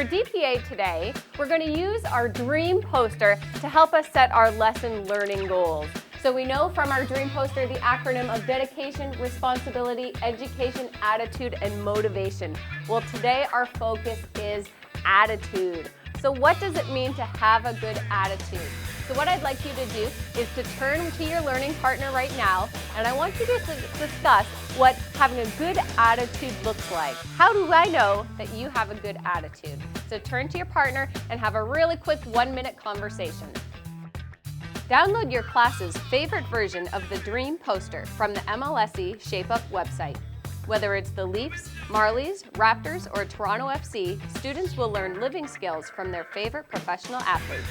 For DPA today, we're going to use our dream poster to help us set our lesson learning goals. So we know from our dream poster the acronym of dedication, responsibility, education, attitude, and motivation. Well, today our focus is attitude. So what does it mean to have a good attitude? So what I'd like you to do is to turn to your learning partner right now, and I want you to discuss what having a good attitude looks like. How do I know that you have a good attitude? So turn to your partner and have a really quick 1-minute conversation. Download your class's favorite version of the Dream Poster from the MLSE Shape Up website. Whether it's the LEAFS, Marlies, Raptors, or Toronto FC, students will learn living skills from their favorite professional athletes.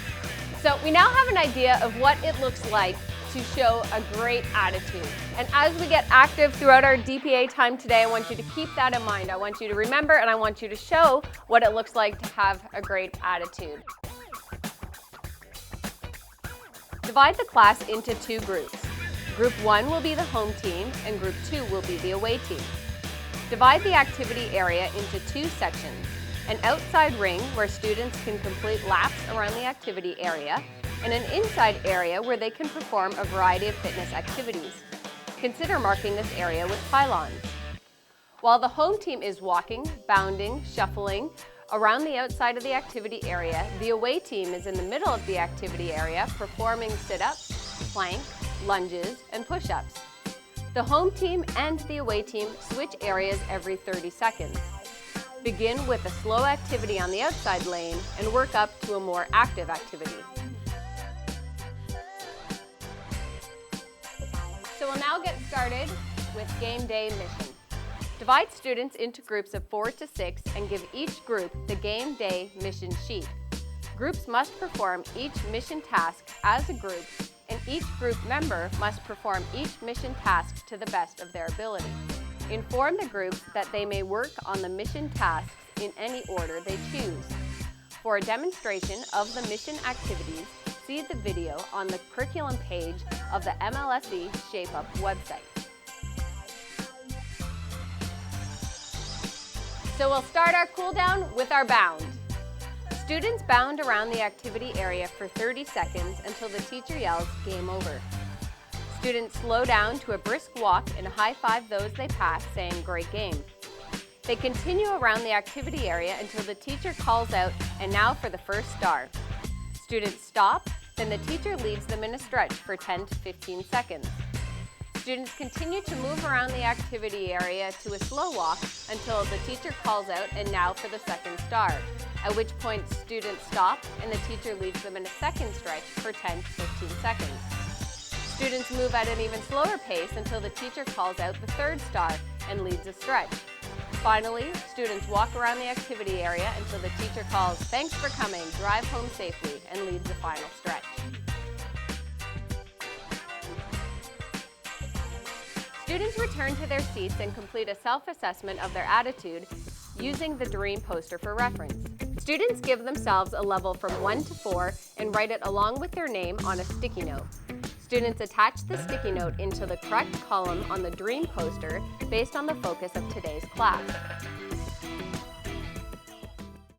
So we now have an idea of what it looks like to show a great attitude. And as we get active throughout our DPA time today, I want you to keep that in mind. I want you to remember and I want you to show what it looks like to have a great attitude. Divide the class into 2 groups. Group 1 will be the home team and Group 2 will be the away team. Divide the activity area into 2 sections. An outside ring where students can complete laps around the activity area, and an inside area where they can perform a variety of fitness activities. Consider marking this area with pylons. While the home team is walking, bounding, shuffling around the outside of the activity area, the away team is in the middle of the activity area performing sit-ups, plank, lunges, and push-ups. The home team and the away team switch areas every 30 seconds. Begin with a slow activity on the outside lane and work up to a more active activity. So we'll now get started with game day mission. Divide students into groups of 4 to 6 and give each group the game day mission sheet. Groups must perform each mission task as a group, and each group member must perform each mission task to the best of their ability. Inform the groups that they may work on the mission tasks in any order they choose. For a demonstration of the mission activities, see the video on the curriculum page of the MLSE Shape Up website. So we'll start our cool down with our bound. Students bound around the activity area for 30 seconds until the teacher yells, "Game over." Students slow down to a brisk walk and high-five those they pass, saying, "Great game." They continue around the activity area until the teacher calls out, "And now for the first star." Students stop, then the teacher leads them in a stretch for 10 to 15 seconds. Students continue to move around the activity area to a slow walk until the teacher calls out, "And now for the second star," at which point students stop and the teacher leads them in a second stretch for 10 to 15 seconds. Students move at an even slower pace until the teacher calls out the third star and leads a stretch. Finally, students walk around the activity area until the teacher calls, "Thanks for coming, drive home safely," and leads the final stretch. Students return to their seats and complete a self-assessment of their attitude using the Dream Poster for reference. Students give themselves a level from 1 to 4 and write it along with their name on a sticky note. Students attach the sticky note into the correct column on the Dream Poster based on the focus of today's class.